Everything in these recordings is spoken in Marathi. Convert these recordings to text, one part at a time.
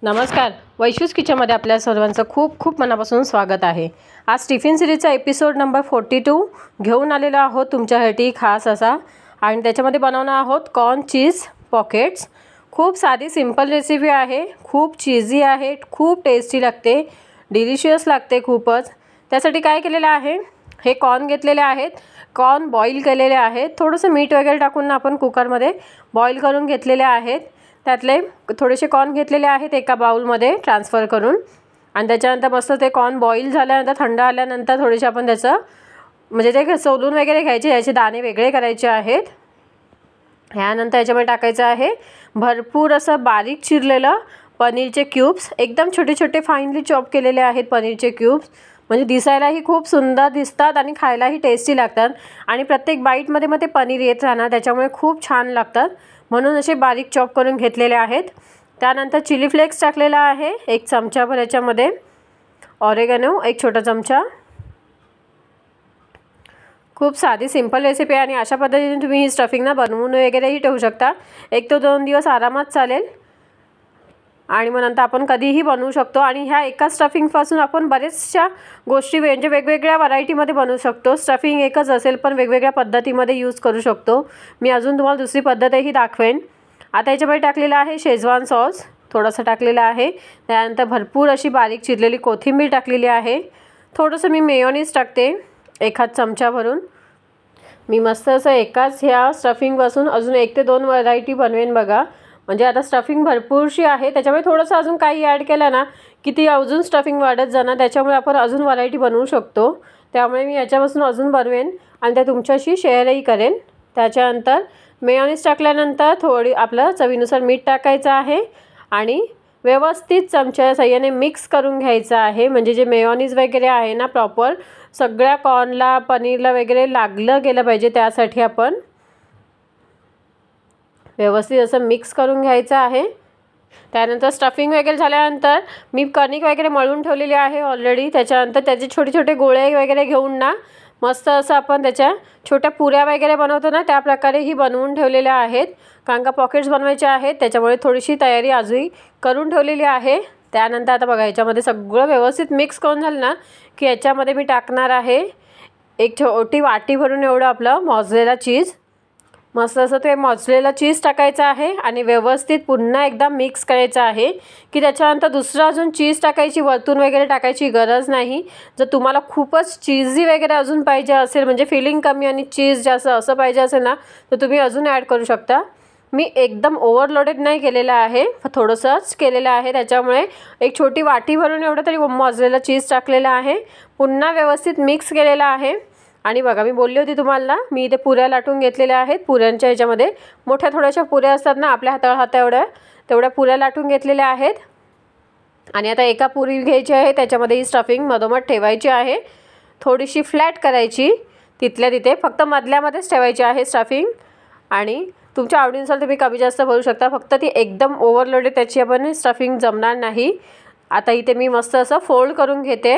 नमस्कार, वैशूज किचनमध्ये आपल्या सर्वांचं खूप खूप मनापासून स्वागत आहे। आज टिफिन सिरीजचा एपिसोड नंबर 42 घेऊन आलेलो आहोत तुमच्यासाठी खास असा, आणि त्याच्यामध्ये बनवणार आहोत कॉर्न चीज पॉकेट्स। खूप साधी सिंपल रेसिपी आहे, खूप चीजी आहे, खूप टेस्टी लागते, डिलिशियस लागते खूपच। त्यासाठी काय केलेलं आहे, हे कॉर्न घेतलेले आहेत, कॉर्न बॉईल केलेले आहेत, थोडंसं मीठ वगैरे टाकून आपण कुकरमध्ये बॉईल करून घेतलेले आहेत। त्यातले थोडेसे कॉर्न घेतलेले आहेत एका बाउलमध्ये ट्रान्सफर करून, आणि त्याच्यानंतर मस्त ते कॉर्न बॉईल झाल्यानंतर थंड आल्यानंतर थोडेसे आपण त्याचं म्हणजे ते सोलून वगैरे घ्यायचे, याचे दाणे वेगळे करायचे आहेत। यानंतर याच्यामध्ये टाकायचं आहे भरपूर असं बारीक चिरलेलं पनीरचे क्यूब्स, एकदम छोटे छोटे फाईनली चॉप केलेले आहेत पनीरचे क्यूब्स। म्हणजे दिसायलाही खूप सुंदर दिसतात आणि खायलाही टेस्टी लागतात, आणि प्रत्येक बाईटमध्ये मग ते पनीर येत राहणार, त्याच्यामुळे खूप छान लागतात, म्हणून असे बारीक चॉप करून घेतलेले आहेत। त्यानंतर चिली फ्लेक्स टाकलेला आहे 1 चमचाभर, याच्यामध्ये ऑरेगॅनो 1 छोटा चमचा। खूप साधी सिंपल रेसिपी आहे, आणि अशा पद्धतीने तुम्ही ही स्टफिंग ना बनवून वगैरेही ठेवू शकता, 1 ते 2 दिवस आरामात चालेल, आणि मग नंतर आपण कधीही बनवू शकतो। आणि ह्या एका स्टफिंगपासून आपण बरेचशा गोष्टी म्हणजे वेगवेगळ्या व्हरायटीमध्ये बनवू शकतो। स्टफिंग एकच असेल पण वेगवेगळ्या पद्धतीमध्ये यूज करू शकतो। मी अजून तुम्हाला दुसरी पद्धतही दाखवेन। आता याच्यामध्ये टाकलेला आहे शेजवान सॉस, थोडासा टाकलेला आहे। त्यानंतर भरपूर अशी बारीक चिरलेली कोथिंबीर टाकलेली आहे। थोडंसं मी मेयोनीज टाकते 1 चमचा भरून। मी मस्त असं एकाच ह्या स्टफिंगपासून अजून 1 ते 2 व्हरायटी बनवेन बघा। म्हणजे आता स्टफिंग भरपूरशी आहे, त्याच्यामुळे थोडंसं अजून काही ॲड केलं ना की ती अजून स्टफिंग वाढत जाणार, त्याच्यामुळे आपण अजून व्हरायटी बनवू शकतो। त्यामुळे मी याच्यापासून अजून बनवेन आणि त्या तुमच्याशी शेअरही करेन। त्याच्यानंतर मेयोनीज टाकल्यानंतर थोडी आपलं चवीनुसार मीठ टाकायचं आहे, आणि व्यवस्थित चमच्याच्या साहाय्याने मिक्स करून घ्यायचं आहे। म्हणजे जे मेयोनीज वगैरे आहे ना प्रॉपर सगळ्या कॉर्नला पनीरला वगैरे लागलं गेलं पाहिजे, त्यासाठी आपण व्यवस्थित असं मिक्स करून घ्यायचं आहे। त्यानंतर स्टफिंग वगैरे झाल्यानंतर मी कणिक वगैरे मळून ठेवलेली आहे ऑलरेडी। त्याच्यानंतर त्याचे छोटे छोटे गोळे वगैरे घेऊन ना मस्त असं आपण त्याच्या छोट्या पुऱ्या वगैरे बनवतो ना त्या प्रकारेही बनवून ठेवलेल्या आहेत, कारण का पॉकेट्स बनवायचे आहेत, त्याच्यामुळे थोडीशी तयारी आजही करून ठेवलेली आहे। त्यानंतर आता बघा याच्यामध्ये सगळं व्यवस्थित मिक्स करून झालं ना की याच्यामध्ये मी टाकणार आहे 1 छोटी वाटी भरून एवढं आपलं मॉझरेला चीज। मस्त असं ते मॉझरेला चीज टाकायचं आहे, आणि व्यवस्थित पुन्हा एकदा मिक्स करायचं आहे की त्याच्यानंतर दुसरं अजून चीज टाकायची वरतून वगैरे टाकायची गरज नाही। जर तुम्हाला खूपच चीजी वगैरे अजून पाहिजे असेल, म्हणजे फिलिंग कमी आणि चीज जास्त असं पाहिजे असेल ना, तर तुम्ही अजून ॲड करू शकता। मी एकदम ओव्हरलोडेड नाही केलेलं आहे, थोडंसंच केलेलं आहे, त्याच्यामुळे 1 छोटी वाटी भरून एवढं तरी मॉझरेला चीज टाकलेलं आहे, पुन्हा व्यवस्थित मिक्स केलेलं आहे। आणि बघा मी बोलली होती तुम्हाला, मी इथे पुऱ्या लाटून घेतलेल्या आहेत। पुऱ्यांच्या ह्याच्यामध्ये मोठ्या थोड्याशा पुऱ्या असतात ना आपल्या हाता एवढ्या, तेवढ्या पुऱ्या लाटून घेतलेल्या आहेत। आणि आता एका पुरी घ्यायची आहे, त्याच्यामध्ये ही स्टफिंग मधोमध ठेवायची आहे, थोडीशी फ्लॅट करायची तिथल्या तिथे, फक्त मधल्यामध्येच ठेवायची आहे स्टफिंग। आणि तुमच्या आवडीनुसार तुम्ही कमी जास्त भरू शकता, फक्त ती एकदम ओव्हरलोडेड त्याची आपण स्टफिंग जमणार नाही। आता इथे मी मस्त असं फोल्ड करून घेते,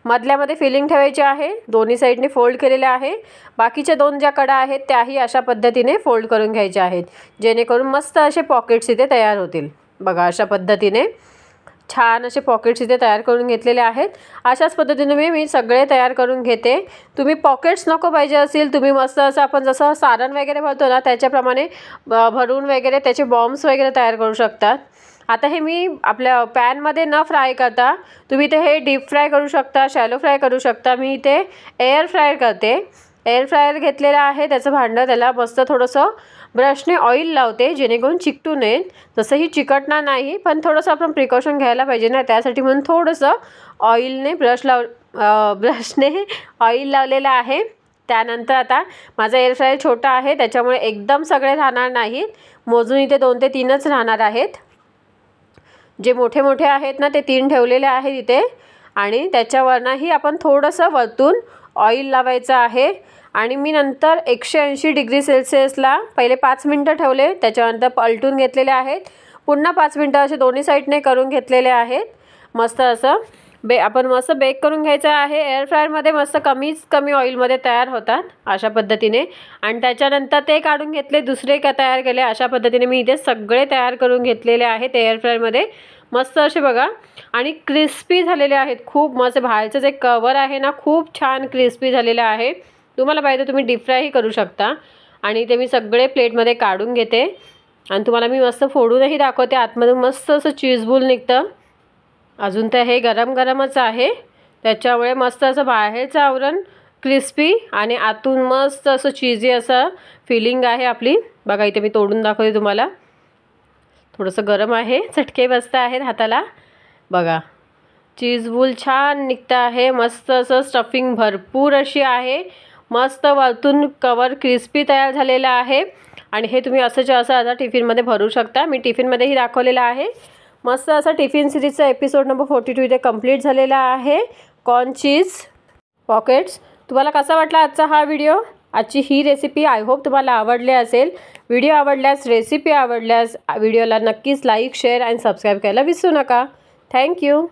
मधल्यामध्ये फिलिंग ठेवायची आहे, दोन्ही साईडने फोल्ड केलेले आहे। बाकीच्या 2 ज्या कडा आहेत त्याही अशा पद्धतीने फोल्ड करून घ्यायच्या आहेत, जेणेकरून मस्त असे पॉकेट्स इथे तयार होतील। बघा अशा पद्धतीने छान असे पॉकेट्स इथे तयार करून घेतलेले आहेत। अशाच पद्धतीने मी सगळे तयार करून घेते। तुम्ही पॉकेट्स नको पाहिजे असेल, तुम्ही मस्त असं आपण जसं सारण वगैरे भरतो ना त्याच्याप्रमाणे भरून वगैरे त्याचे बॉम्ब्स वगैरे तयार करू शकतात। आता हे मी आपल्या पॅनमध्ये न फ्राय करता तुम्ही इथे हे डीप फ्राय करू शकता, शॅलो फ्राय करू शकता। मी इथे एअर फ्रायर करते, एअर फ्रायर घेतलेलं आहे त्याचं भांडं, त्याला मस्त थोडंसं ब्रशने ऑइल लावते जेणेकरून चिकटू नये। तसंही चिकटणार नाही, पण थोडंसं आपण प्रिकॉशन घ्यायला पाहिजे ना, त्यासाठी म्हणून थोडंसं ऑइलने ब्रशने ऑइल लावलेलं आहे। त्यानंतर आता माझा एअर फ्रायर छोटा आहे, त्याच्यामुळे एकदम सगळे राहणार नाहीत, मोजून इथे 2 ते 3च राहणार आहेत। जे मोठे मोठे आहेत ना ते 3 ठेवलेले आहेत इथे, आणि त्याच्यावरनंही आपण थोडंसं वरतून ऑइल लावायचं आहे। आणि मी नंतर 180 डिग्री सेल्सिअसला पहिले 5 मिनटं ठेवले, त्याच्यानंतर पलटून घेतलेले आहेत, पुन्हा 5 मिनटं असे दोन्ही साईडने करून घेतलेले आहेत। मस्त असं आपण मस्त बेक करून घ्यायचं आहे। एअर फ्रायरमध्ये मस्त कमी ऑइलमध्ये तयार होतात अशा पद्धतीने। आणि त्याच्यानंतर ते काढून घेतले, दुसरे का तयार केले। अशा पद्धतीने मी इथे सगळे तयार करून घेतलेले आहेत एअर फ्रायरमध्ये। मस्त असे बघा आणि क्रिस्पी झालेले आहेत खूप मस्त। बाहेरचं जे कवर आहे ना खूप छान क्रिस्पी झालेलं आहे। तुम्हाला पाहिजे तुम्ही डीप फ्रायही करू शकता। आणि ते मी सगळे प्लेटमध्ये काढून घेते आणि तुम्हाला मी मस्त फोडूनही दाखवते। आतमधून मस्त असं चीज बॉल निघतं। अजून तर हे गरमच आहे, त्याच्यामुळे मस्त असं बाहेरचं आवरण क्रिस्पी आणि आतून मस्त असं चीजी असं फिलिंग आहे आपली। बघा इथे मी तोडून दाखवते तुम्हाला। थोडंसं गरम आहे, चटके बसत आहेत हाताला। बघा चीज बॉल छान निघतं आहे, मस्त असं स्टफिंग भरपूर अशी आहे। मस्त वरतून कवर क्रिस्पी तयार झालेला आहे। आणि हे तुम्ही असं आता टिफिनमध्ये भरू शकता। मी टिफिनमध्येही दाखवलेलं आहे। मस्त असा टिफिन सिरीजचा एपिसोड नंबर 42 इथे कंप्लीट झालेला आहे। कॉर्न चीज पॉकेट्स। तुम्हाला कसा वाटला आजचा हा व्हिडिओ? आजची ही रेसिपी आय होप तुम्हाला आवडली असेल। व्हिडिओ आवडल्यास, रेसिपी आवडल्यास व्हिडिओला नक्कीच लाईक, शेअर आणि सबस्क्राईब करायला विसरू नका। थँक्यू।